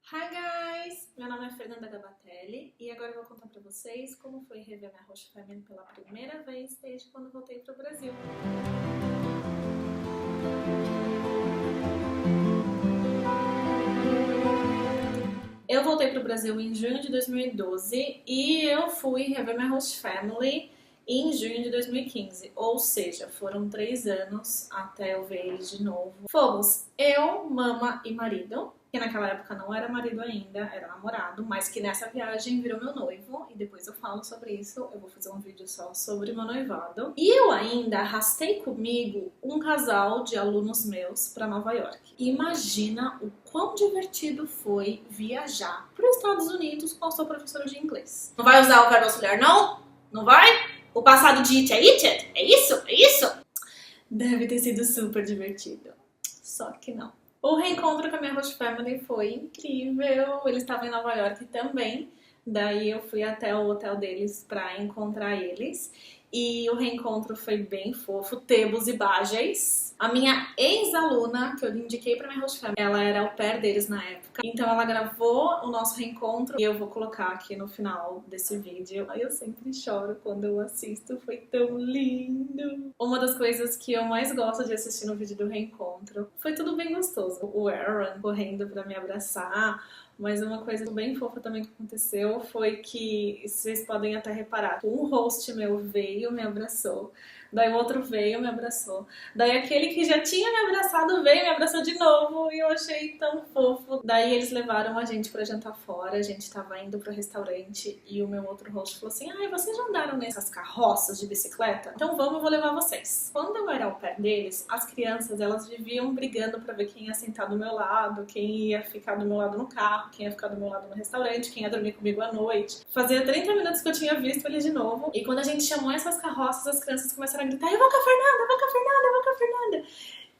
Hi guys! Meu nome é Fernanda Gabatelli e agora eu vou contar pra vocês como foi rever minha Host Family pela primeira vez desde quando voltei pro Brasil. Eu voltei pro Brasil em junho de 2012 e eu fui rever minha Host Family em junho de 2015, ou seja, foram 3 anos até eu ver eles de novo. Fomos eu, mama e marido, que naquela época não era marido ainda, era namorado, mas que nessa viagem virou meu noivo, e depois eu falo sobre isso, eu vou fazer um vídeo só sobre meu noivado. E eu ainda arrastei comigo um casal de alunos meus para Nova York. Imagina o quão divertido foi viajar para os Estados Unidos com a sua professora de inglês. Não vai usar o verbo auxiliar, não? Não vai? O passado de it é it? É isso? É isso? Deve ter sido super divertido. Só que não. O reencontro com a minha Host Family foi incrível. Eles estavam em Nova York também. Daí eu fui até o hotel deles pra encontrar eles. E o reencontro foi bem fofo. Tebos e Bages. A minha ex-aluna, que eu indiquei pra minha Host Family, ela era au pair deles na época. Então ela gravou o nosso reencontro e eu vou colocar aqui no final desse vídeo. Aí eu sempre choro quando eu assisto, foi tão lindo. Uma das coisas que eu mais gosto de assistir no vídeo do reencontro foi tudo bem gostoso. O Aaron correndo pra me abraçar. Mas uma coisa bem fofa também que aconteceu foi que, vocês podem até reparar, um host meu veio, me abraçou, daí o outro veio, me abraçou, daí aquele que já tinha me abraçado veio, me abraçou de novo e eu achei tão fofo. Daí eles levaram a gente pra jantar fora, a gente tava indo pro restaurante e o meu outro host falou assim: ai, vocês já andaram nessas carroças de bicicleta? Então vamos, eu vou levar vocês. Quando eu era ao pé deles, as crianças, elas viviam brigando pra ver quem ia sentar do meu lado, quem ia ficar do meu lado no carro, quem ia ficar do meu lado no restaurante, quem ia dormir comigo à noite. Fazia 30 minutos que eu tinha visto ele de novo. E quando a gente chamou essas carroças, as crianças começaram a gritar: eu vou com a Fernanda, eu vou com a Fernanda, eu vou com a Fernanda.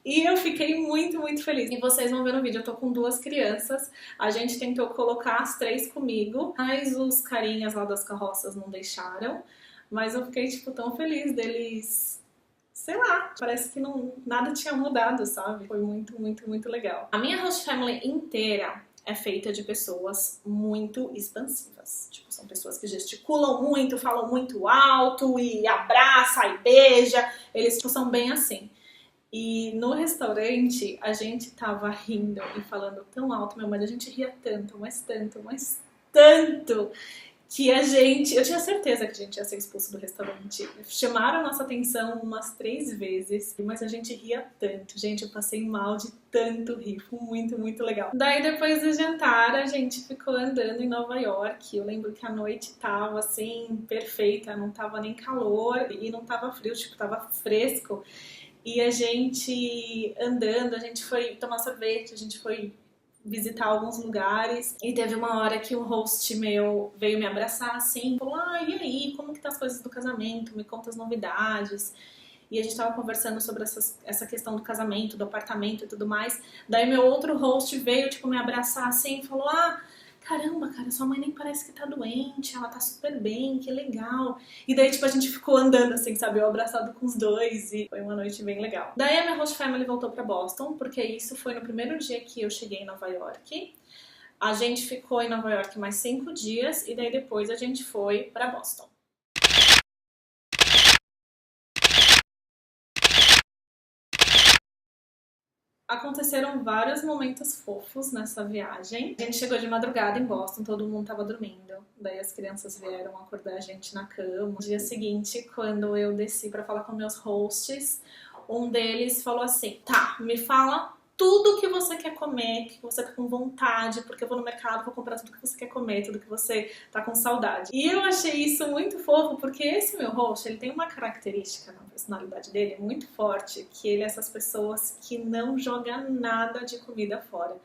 E eu fiquei muito, muito feliz. E vocês vão ver no vídeo, eu tô com 2 crianças. A gente tentou colocar as 3 comigo, mas os carinhas lá das carroças não deixaram. Mas eu fiquei, tipo, tão feliz deles... sei lá, parece que nada tinha mudado, sabe? Foi muito, muito, muito legal. A minha Host Family inteira é feita de pessoas muito expansivas. Tipo, são pessoas que gesticulam muito, falam muito alto e abraça e beija. Eles tipo, são bem assim. E no restaurante, a gente tava rindo e falando tão alto, meu mãe, a gente ria tanto, mas tanto, mas tanto, que eu tinha certeza que a gente ia ser expulso do restaurante. Chamaram a nossa atenção umas 3 vezes, mas a gente ria tanto. Gente, eu passei mal de tanto rir, foi muito, muito legal. Daí depois do jantar, a gente ficou andando em Nova York. Eu lembro que a noite tava assim, perfeita, não tava nem calor e não tava frio, tipo, tava fresco. E a gente andando, a gente foi tomar sorvete, a gente foi visitar alguns lugares e teve uma hora que um host meu veio me abraçar assim, falou: ah, e aí, como que tá as coisas do casamento? Me conta as novidades. E a gente tava conversando sobre essa questão do casamento, do apartamento e tudo mais. Daí meu outro host veio, tipo, me abraçar assim e falou: ah, caramba, cara, sua mãe nem parece que tá doente, ela tá super bem, que legal. E daí, tipo, a gente ficou andando assim, sabe, eu abraçado com os dois e foi uma noite bem legal. Daí a minha Host Family voltou pra Boston, porque isso foi no primeiro dia que eu cheguei em Nova York. A gente ficou em Nova York mais 5 dias e daí depois a gente foi pra Boston. Aconteceram vários momentos fofos nessa viagem. A gente chegou de madrugada em Boston, todo mundo tava dormindo. Daí as crianças vieram acordar a gente na cama. No dia seguinte, quando eu desci pra falar com meus hosts, um deles falou assim: tá, me fala tudo que você quer comer, que você tá com vontade, porque eu vou no mercado, vou comprar tudo que você quer comer, tudo que você tá com saudade. E eu achei isso muito fofo, porque esse meu host, ele tem uma característica na personalidade dele muito forte, que ele é essas pessoas que não joga nada de comida fora.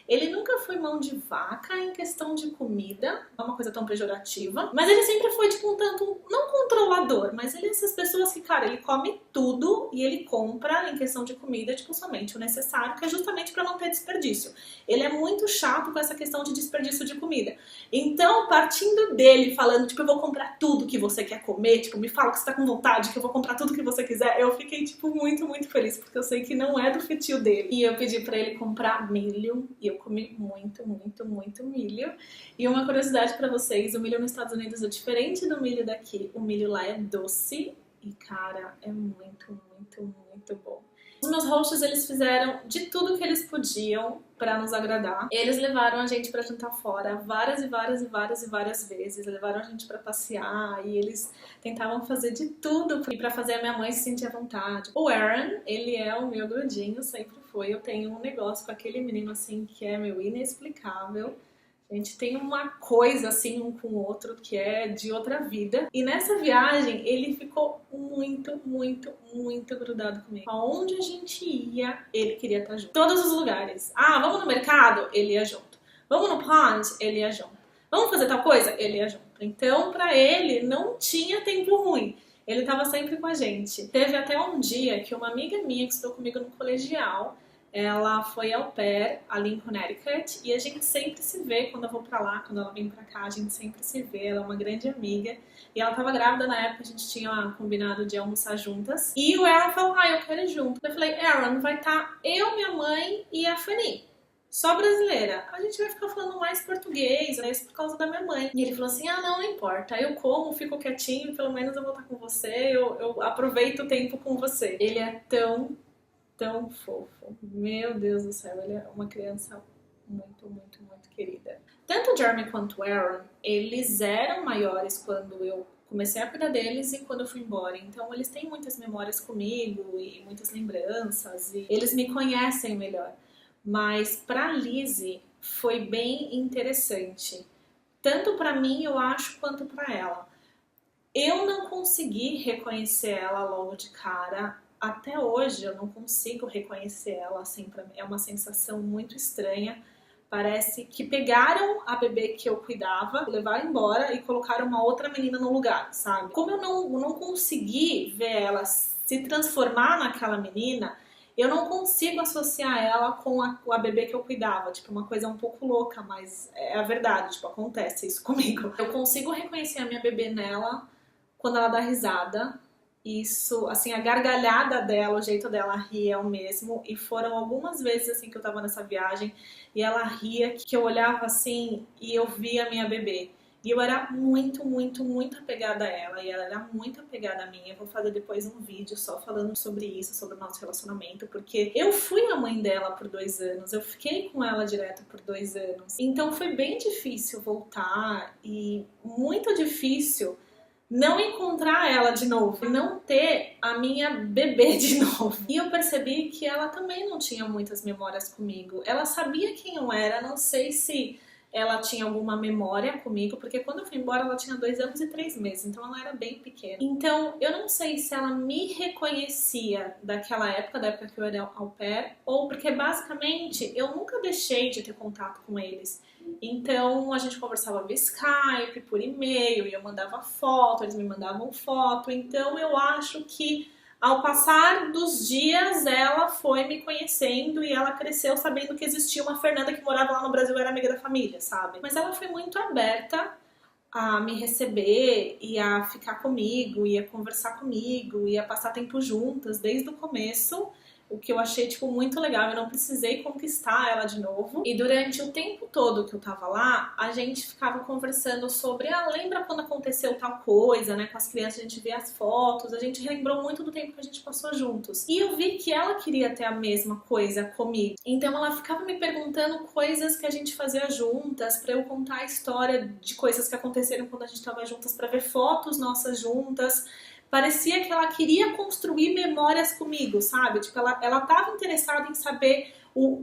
Ele nunca foi mão de vaca em questão de comida, não é uma coisa tão pejorativa, mas ele sempre foi, tipo, um tanto, não controlador, mas ele é essas pessoas que, cara, ele come tudo e ele compra, em questão de comida, tipo, somente o necessário, que é justamente para não ter desperdício. Ele é muito chato com essa questão de desperdício de comida. Então, partindo dele falando, tipo, eu vou comprar tudo que você quer comer, tipo, me fala que você tá com vontade, que eu vou comprar tudo que você quiser, eu fiquei, tipo, muito, muito feliz, porque eu sei que não é do feitio dele. E eu pedi pra ele comprar milho, e eu comi muito, muito, muito milho. E uma curiosidade pra vocês, o milho nos Estados Unidos é diferente do milho daqui. O milho lá é doce e, cara, é muito, muito, muito bom. Os meus hosts, eles fizeram de tudo que eles podiam pra nos agradar. Eles levaram a gente pra jantar fora várias e várias e várias e várias vezes. Levaram a gente pra passear e eles tentavam fazer de tudo pra fazer a minha mãe se sentir à vontade. O Aaron, ele é o meu grudinho, sempre foi. Eu tenho um negócio com aquele menino, assim, que é meu inexplicável. A gente tem uma coisa assim um com o outro que é de outra vida. E nessa viagem ele ficou muito, muito, muito grudado comigo. Aonde a gente ia, ele queria estar junto. Todos os lugares. Ah, vamos no mercado? Ele ia junto. Vamos no pond? Ele ia junto. Vamos fazer tal coisa? Ele ia junto. Então, pra ele, não tinha tempo ruim. Ele estava sempre com a gente. Teve até um dia que uma amiga minha que estudou comigo no colegial, ela foi au pair ali em Connecticut e a gente sempre se vê quando eu vou pra lá, quando ela vem pra cá, a gente sempre se vê, ela é uma grande amiga. E ela tava grávida na época, a gente tinha combinado de almoçar juntas. E o Aaron falou, eu quero ir junto. Eu falei, Aaron, vai estar eu, minha mãe e a Fanny. Só brasileira. A gente vai ficar falando mais português, é isso por causa da minha mãe. E ele falou assim, não importa. Eu como, fico quietinho, pelo menos eu vou estar com você, eu aproveito o tempo com você. Ele é tão fofo. Meu Deus do céu, ele é uma criança muito, muito, muito querida. Tanto o Jeremy quanto o Aaron, eles eram maiores quando eu comecei a cuidar deles e quando eu fui embora. Então eles têm muitas memórias comigo e muitas lembranças e eles me conhecem melhor. Mas pra Lizzie foi bem interessante. Tanto pra mim, eu acho, quanto pra ela. Eu não consegui reconhecer ela logo de cara. Até hoje eu não consigo reconhecer ela, assim, pra mim é uma sensação muito estranha. Parece que pegaram a bebê que eu cuidava, levaram embora e colocaram uma outra menina no lugar, sabe? Como eu não consegui ver ela se transformar naquela menina, eu não consigo associar ela com a bebê que eu cuidava. Tipo, uma coisa um pouco louca, mas é a verdade, tipo, acontece isso comigo. Eu consigo reconhecer a minha bebê nela quando ela dá risada. Isso, assim, a gargalhada dela, o jeito dela rir é o mesmo. E foram algumas vezes, assim, que eu tava nessa viagem e ela ria, que eu olhava assim e eu via a minha bebê. E eu era muito, muito, muito apegada a ela e ela era muito apegada a mim. Eu vou fazer depois um vídeo só falando sobre isso, sobre o nosso relacionamento, porque eu fui a mãe dela por 2 anos, eu fiquei com ela direto por 2 anos. Então foi bem difícil voltar e muito difícil não encontrar ela de novo, não ter a minha bebê de novo. E eu percebi que ela também não tinha muitas memórias comigo. Ela sabia quem eu era, não sei se ela tinha alguma memória comigo, porque quando eu fui embora ela tinha 2 anos e 3 meses, então ela era bem pequena. Então eu não sei se ela me reconhecia daquela época, da época que eu era au pair, ou porque basicamente eu nunca deixei de ter contato com eles. Então a gente conversava via Skype, por e-mail, e eu mandava foto, eles me mandavam foto. Então eu acho que ao passar dos dias ela foi me conhecendo e ela cresceu sabendo que existia uma Fernanda que morava lá no Brasil e era amiga da família, sabe? Mas ela foi muito aberta a me receber e a ficar comigo, e a conversar comigo, e a passar tempo juntas desde o começo. O que eu achei, tipo, muito legal. Eu não precisei conquistar ela de novo. E durante o tempo todo que eu tava lá, a gente ficava conversando sobre, lembra quando aconteceu tal coisa, né? Com as crianças, a gente via as fotos. A gente lembrou muito do tempo que a gente passou juntos. E eu vi que ela queria ter a mesma coisa comigo. Então ela ficava me perguntando coisas que a gente fazia juntas, pra eu contar a história de coisas que aconteceram quando a gente tava juntas, pra ver fotos nossas juntas. Parecia que ela queria construir memórias comigo, sabe? Tipo, ela tava interessada em saber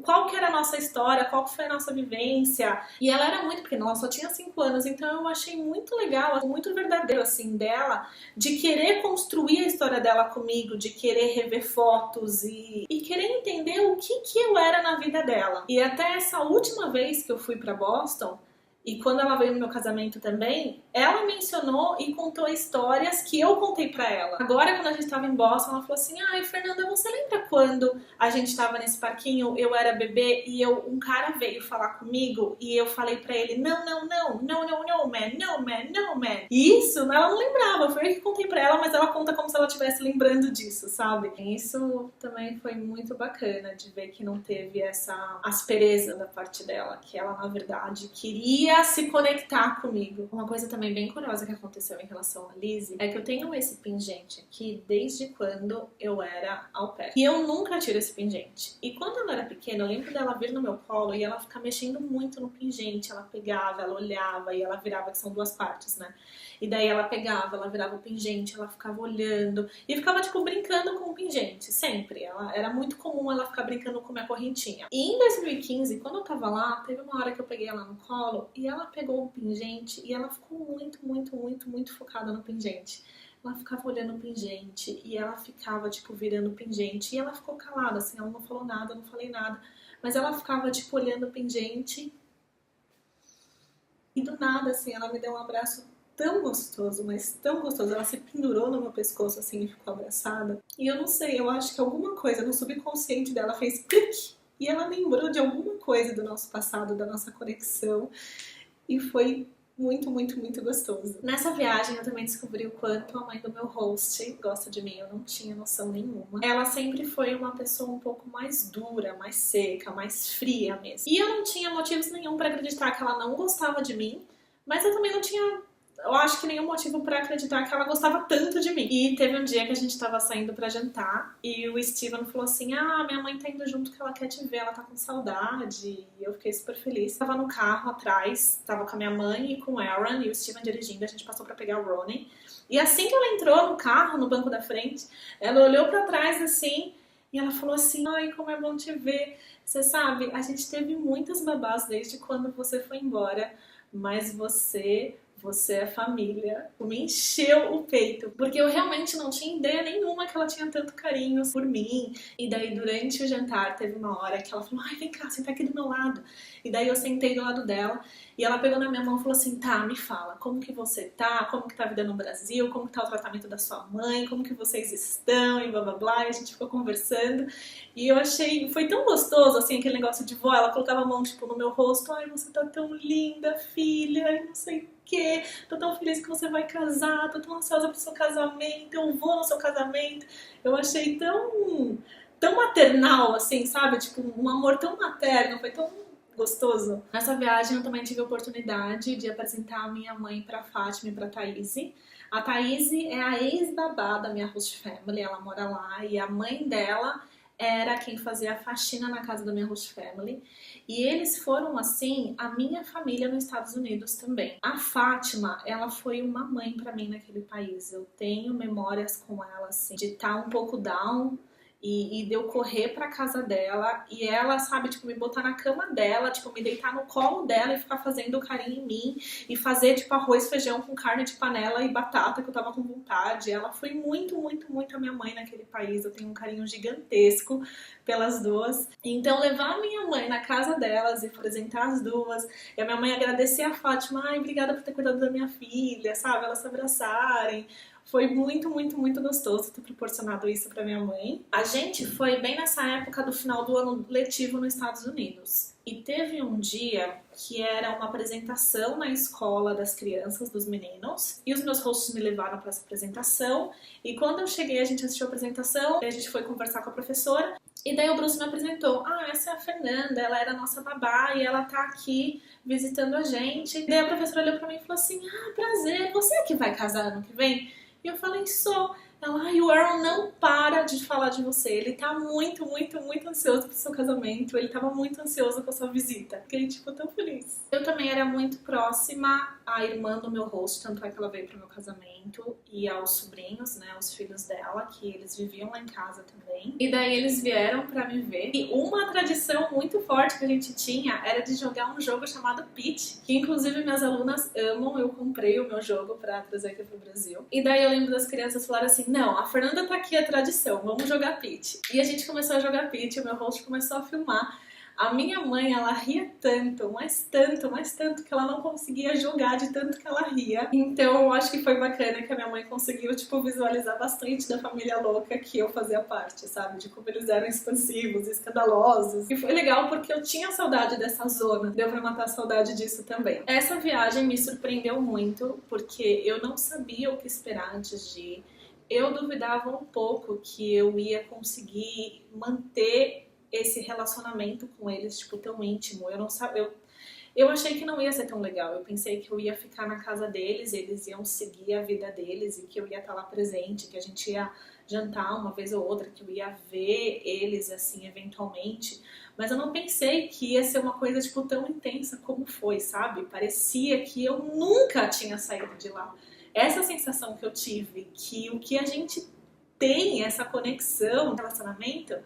qual que era a nossa história, qual que foi a nossa vivência. E ela era muito pequena, ela só tinha 5 anos, então eu achei muito legal, muito verdadeiro, assim, dela, de querer construir a história dela comigo, de querer rever fotos e querer entender o que eu era na vida dela. E até essa última vez que eu fui pra Boston, E quando ela veio no meu casamento também, ela mencionou e contou histórias que eu contei pra ela. Agora, quando a gente tava em Boston, ela falou assim: ai, Fernanda, você lembra quando a gente tava nesse parquinho, eu era bebê e um cara veio falar comigo e eu falei pra ele: não, não, não, não, não, não, man, não, man, não, man. E isso, ela não lembrava, foi eu que contei pra ela, mas ela conta como se ela estivesse lembrando disso, sabe? Isso também foi muito bacana de ver que não teve essa aspereza da parte dela, que ela, na verdade, queria se conectar comigo. Uma coisa também bem curiosa que aconteceu em relação a Lizzie é que eu tenho esse pingente aqui desde quando eu era au pair. E eu nunca tiro esse pingente. E quando ela era pequena, eu lembro dela vir no meu colo e ela ficar mexendo muito no pingente. Ela pegava, ela olhava e ela virava, que são duas partes, né? E daí ela pegava, ela virava o pingente, ela ficava olhando e ficava, tipo, brincando com o pingente, sempre. Era muito comum ela ficar brincando com a minha correntinha. E em 2015, quando eu tava lá, teve uma hora que eu peguei ela no colo e ela pegou o pingente e ela ficou muito, muito, muito, muito focada no pingente. Ela ficava olhando o pingente e ela ficava, tipo, virando o pingente. E ela ficou calada, assim, ela não falou nada, eu não falei nada. Mas ela ficava, tipo, olhando o pingente. E do nada, assim, ela me deu um abraço tão gostoso, mas tão gostoso. Ela se pendurou no meu pescoço, assim, e ficou abraçada. E eu não sei, eu acho que alguma coisa no subconsciente dela fez clique. E ela lembrou de alguma coisa do nosso passado, da nossa conexão. E foi muito, muito, muito gostoso. Nessa viagem eu também descobri o quanto a mãe do meu host gosta de mim. Eu não tinha noção nenhuma. Ela sempre foi uma pessoa um pouco mais dura, mais seca, mais fria mesmo. E eu não tinha motivos nenhum pra acreditar que ela não gostava de mim, mas eu também não tinha, eu acho que nenhum motivo pra acreditar que ela gostava tanto de mim. E teve um dia que a gente tava saindo pra jantar e o Steven falou assim: ah, minha mãe tá indo junto que ela quer te ver, ela tá com saudade. E eu fiquei super feliz. Tava no carro atrás, tava com a minha mãe e com o Aaron e o Steven dirigindo, a gente passou pra pegar o Ronnie. E assim que ela entrou no carro, no banco da frente, ela olhou pra trás assim e ela falou assim: ai, como é bom te ver. Você sabe, a gente teve muitas babás desde quando você foi embora, mas você é família. Me encheu o peito, porque eu realmente não tinha ideia nenhuma que ela tinha tanto carinho por mim. E daí durante o jantar teve uma hora que ela falou: ai, vem cá, senta aqui do meu lado. E daí eu sentei do lado dela e ela pegou na minha mão e falou assim: tá, me fala, como que você tá? Como que tá a vida no Brasil? Como que tá o tratamento da sua mãe? Como que vocês estão? E blá blá blá. E a gente ficou conversando. E eu achei, foi tão gostoso, assim, aquele negócio de vó. Ela colocava a mão, tipo, no meu rosto: ai, você tá tão linda, filha, e não sei o quê. Tô tão feliz que você vai casar, tô tão ansiosa pro seu casamento, eu vou no seu casamento. Eu achei tão maternal, assim, sabe? Tipo, um amor tão materno, foi tão gostoso. Nessa viagem eu também tive a oportunidade de apresentar a minha mãe pra Fátima e pra Thaís. A Thaís é a ex-babá da minha host family, ela mora lá, e a mãe dela era quem fazia a faxina na casa da minha host family. E eles foram, assim, a minha família nos Estados Unidos também. A Fátima, ela foi uma mãe pra mim naquele país. Eu tenho memórias com ela, assim, de estar um pouco down e de eu correr pra casa dela e ela, sabe, tipo, me botar na cama dela, tipo, me deitar no colo dela e ficar fazendo carinho em mim e fazer, tipo, arroz, feijão com carne de panela e batata que eu tava com vontade. Ela foi muito, muito, muito a minha mãe naquele país. Eu tenho um carinho gigantesco pelas duas. Então, levar a minha mãe na casa delas e apresentar as duas, e a minha mãe agradecer a Fátima: ai, obrigada por ter cuidado da minha filha, sabe, elas se abraçarem. Foi muito, muito, muito gostoso ter proporcionado isso pra minha mãe. A gente foi bem nessa época do final do ano letivo nos Estados Unidos. E teve um dia que era uma apresentação na escola das crianças, dos meninos. E os meus hosts me levaram para essa apresentação. E quando eu cheguei, a gente assistiu a apresentação. E a gente foi conversar com a professora. E daí o Bruce me apresentou: ah, essa é a Fernanda, ela era nossa babá e ela tá aqui visitando a gente. E daí a professora olhou pra mim e falou assim: ah, prazer, você é que vai casar ano que vem? E eu falei: sou. Ela: e o Aaron não para de falar de você. Ele tá muito, muito, muito ansioso pro seu casamento. Ele tava muito ansioso com a sua visita. Fiquei, tipo, tão feliz. Eu também era muito próxima à irmã do meu host, tanto é que ela veio pro meu casamento, e aos sobrinhos, né, os filhos dela, que eles viviam lá em casa também. E daí eles vieram pra me ver. E uma tradição muito forte que a gente tinha era de jogar um jogo chamado Pitch, que inclusive minhas alunas amam. Eu comprei o meu jogo pra trazer aqui pro Brasil. E daí eu lembro das crianças falarem assim: não, a Fernanda tá aqui, a tradição, vamos jogar Pitch. E a gente começou a jogar Pitch, o meu host começou a filmar A minha mãe, ela ria tanto, mas tanto, que ela não conseguia julgar de tanto que ela ria. Então eu acho que foi bacana que a minha mãe conseguiu, tipo, visualizar bastante da família louca que eu fazia parte, sabe? De como eles eram expansivos, escandalosos. E foi legal porque eu tinha saudade dessa zona, deu pra matar a saudade disso também. Essa viagem me surpreendeu muito, porque eu não sabia o que esperar antes de ir. Eu duvidava um pouco que eu ia conseguir manter esse relacionamento com eles, tipo, tão íntimo. Eu não sabia, eu achei que não ia ser tão legal. Eu pensei que eu ia ficar na casa deles, eles iam seguir a vida deles e que eu ia estar lá presente, que a gente ia jantar uma vez ou outra, que eu ia ver eles, assim, eventualmente. Mas eu não pensei que ia ser uma coisa, tipo, tão intensa como foi, sabe? Parecia que eu nunca tinha saído de lá. Essa sensação que eu tive, que o que a gente tem, essa conexão, relacionamento,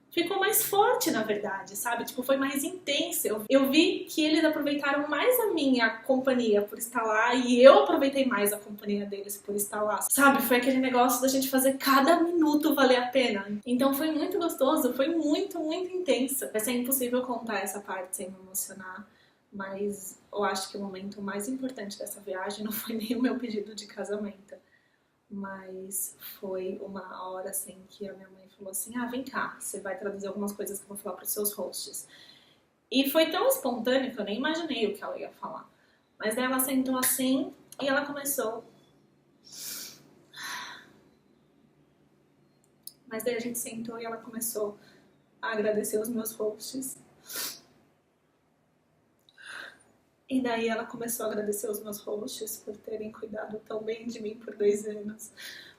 ficou mais forte, na verdade, sabe? Tipo, foi mais intensa. Eu vi que eles aproveitaram mais a minha companhia por estar lá e eu aproveitei mais a companhia deles por estar lá, sabe? Foi aquele negócio da gente fazer cada minuto valer a pena. Então foi muito gostoso, foi muito, muito intensa. Vai ser impossível contar essa parte sem me emocionar, mas eu acho que o momento mais importante dessa viagem não foi nem o meu pedido de casamento. Mas foi uma hora assim que a minha mãe falou assim: ah, vem cá, você vai traduzir algumas coisas que eu vou falar para os seus hosts. E foi tão espontâneo que eu nem imaginei o que ela ia falar. Mas daí ela sentou assim e ela começou. Mas daí a gente sentou e ela começou a agradecer os meus hosts. E daí ela começou a agradecer os meus hosts por terem cuidado tão bem de mim por 2 anos,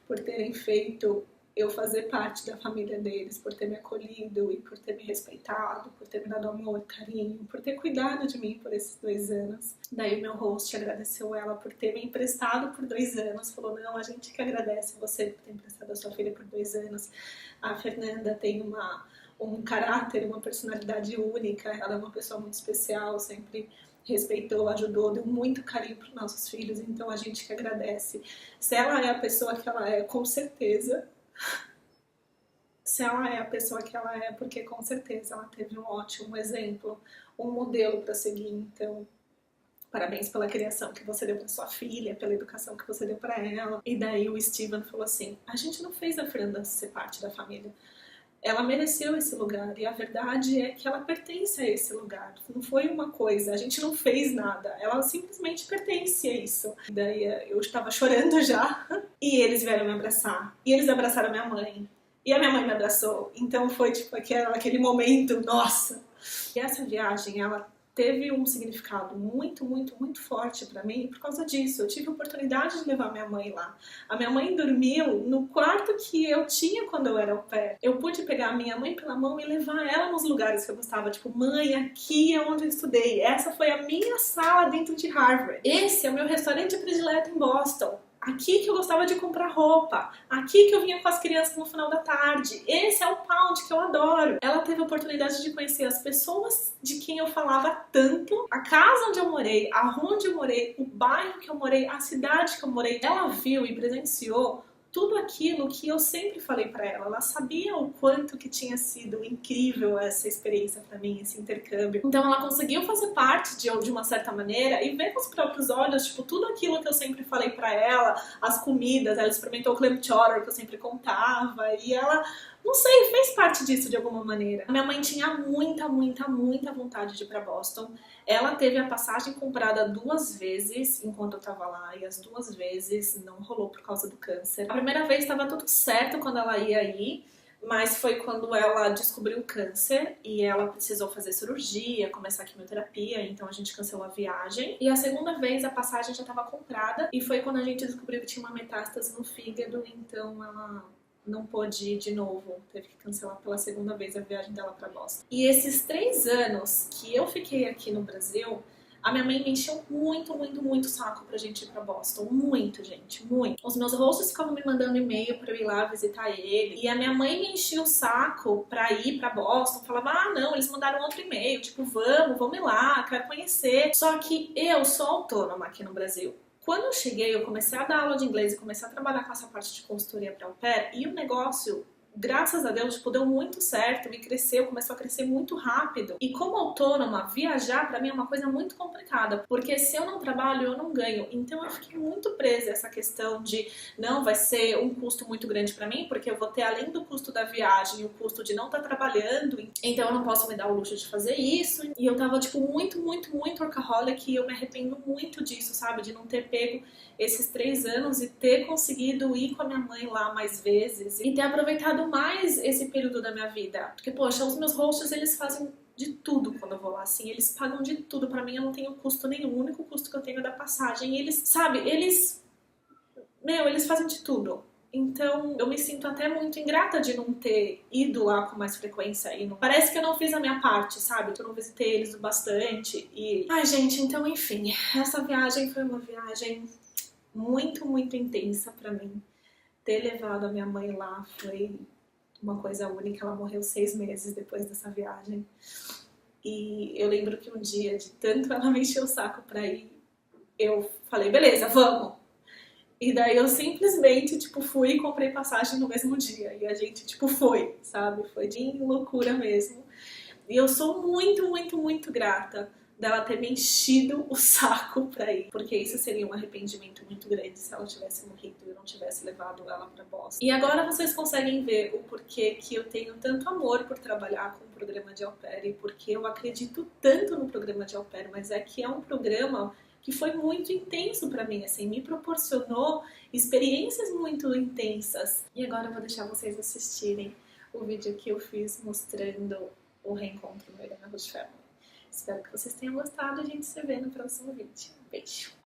por terem feito eu fazer parte da família deles, por ter me acolhido e por ter me respeitado, por ter me dado amor, carinho, por ter cuidado de mim por esses 2 anos. Daí o meu host agradeceu ela por ter me emprestado por 2 anos, falou: não, a gente que agradece você por ter emprestado a sua filha por 2 anos. A Fernanda tem um caráter, uma personalidade única, ela é uma pessoa muito especial, sempre respeitou, ajudou, deu muito carinho para os nossos filhos, então a gente que agradece. Se ela é a pessoa que ela é, com certeza. Se ela é a pessoa que ela é, porque com certeza ela teve um ótimo exemplo, um modelo para seguir. Então, parabéns pela criação que você deu para sua filha, pela educação que você deu para ela. E daí o Steven falou assim: a gente não fez a Fernanda ser parte da família. Ela mereceu esse lugar e a verdade é que ela pertence a esse lugar. Não foi uma coisa, a gente não fez nada, ela simplesmente pertence a isso. E daí eu estava chorando já e eles vieram me abraçar. E eles abraçaram a minha mãe. E a minha mãe me abraçou. Então foi tipo aquele momento, nossa. E essa viagem, ela teve um significado muito, muito, muito forte pra mim por causa disso. Eu tive a oportunidade de levar minha mãe lá. A minha mãe dormiu no quarto que eu tinha quando eu era au pair. Eu pude pegar a minha mãe pela mão e levar ela nos lugares que eu gostava. Tipo, mãe, aqui é onde eu estudei. Essa foi a minha sala dentro de Harvard. Esse é o meu restaurante predileto em Boston. Aqui que eu gostava de comprar roupa, aqui que eu vinha com as crianças no final da tarde, esse é o Pound que eu adoro. Ela teve a oportunidade de conhecer as pessoas de quem eu falava tanto, a casa onde eu morei, a rua onde eu morei, o bairro que eu morei, a cidade que eu morei. Ela viu e presenciou tudo aquilo que eu sempre falei pra ela. Ela sabia o quanto que tinha sido incrível essa experiência pra mim, esse intercâmbio. Então ela conseguiu fazer parte de uma certa maneira e ver com os próprios olhos, tipo, tudo aquilo que eu sempre falei pra ela, as comidas, ela experimentou o clam chowder que eu sempre contava e ela, não sei, fez parte disso de alguma maneira. A minha mãe tinha muita, muita, muita vontade de ir pra Boston. Ela teve a passagem comprada 2 vezes enquanto eu tava lá e as 2 vezes não rolou por causa do câncer. A primeira vez estava tudo certo quando ela ia ir, mas foi quando ela descobriu o câncer e ela precisou fazer cirurgia, começar a quimioterapia, então a gente cancelou a viagem. E a segunda vez a passagem já estava comprada e foi quando a gente descobriu que tinha uma metástase no fígado, então ela não pôde ir de novo, teve que cancelar pela segunda vez a viagem dela para Boston. E esses 3 anos que eu fiquei aqui no Brasil, a minha mãe me encheu muito, muito, muito o saco pra gente ir pra Boston. Muito, gente, muito. Os meus hosts ficavam me mandando e-mail pra eu ir lá visitar ele. E a minha mãe me enchia o saco pra ir pra Boston. Falava, ah, não, eles mandaram outro e-mail. Tipo, vamos ir lá, quero conhecer. Só que eu sou autônoma aqui no Brasil. Quando eu cheguei, eu comecei a dar aula de inglês e comecei a trabalhar com essa parte de consultoria para au pair e o negócio graças a Deus, tipo, deu muito certo, me cresceu, começou a crescer muito rápido. E como autônoma, viajar pra mim é uma coisa muito complicada, porque se eu não trabalho, eu não ganho. Então eu fiquei muito presa a essa questão de, não, vai ser um custo muito grande pra mim, porque eu vou ter, além do custo da viagem, o custo de não estar trabalhando, então eu não posso me dar o luxo de fazer isso. E eu tava, tipo, muito workaholic, e eu me arrependo muito disso, sabe? De não ter pego esses 3 anos e ter conseguido ir com a minha mãe lá mais vezes e ter aproveitado mais esse período da minha vida. Porque, poxa, os meus hosts, eles fazem de tudo quando eu vou lá, assim, eles pagam de tudo. Pra mim, eu não tenho custo nenhum, o único custo que eu tenho é da passagem. E eles, sabe, eles fazem de tudo. Então, eu me sinto até muito ingrata de não ter ido lá com mais frequência. E não... Parece que eu não fiz a minha parte, sabe? Que eu não visitei eles o bastante. E... Ai, gente, então, enfim. Essa viagem foi uma viagem muito intensa pra mim. Ter levado a minha mãe lá foi uma coisa única. Ela morreu 6 meses depois dessa viagem. E eu lembro que um dia, de tanto ela me encher o saco pra ir, eu falei, beleza, vamos! E daí eu simplesmente, tipo, fui e comprei passagem no mesmo dia. E a gente, tipo, foi, sabe? Foi de loucura mesmo. E eu sou muito grata dela ter me enchido o saco pra ir. Porque isso seria um arrependimento muito grande se ela tivesse morrido e eu não tivesse levado ela pra Boston. E agora vocês conseguem ver o porquê que eu tenho tanto amor por trabalhar com o programa de au pair e porque eu acredito tanto no programa de au pair, mas é que é um programa que foi muito intenso pra mim, assim, me proporcionou experiências muito intensas. E agora eu vou deixar vocês assistirem o vídeo que eu fiz mostrando o reencontro meu da minha host family. Espero que vocês tenham gostado e a gente se vê no próximo vídeo. Beijo!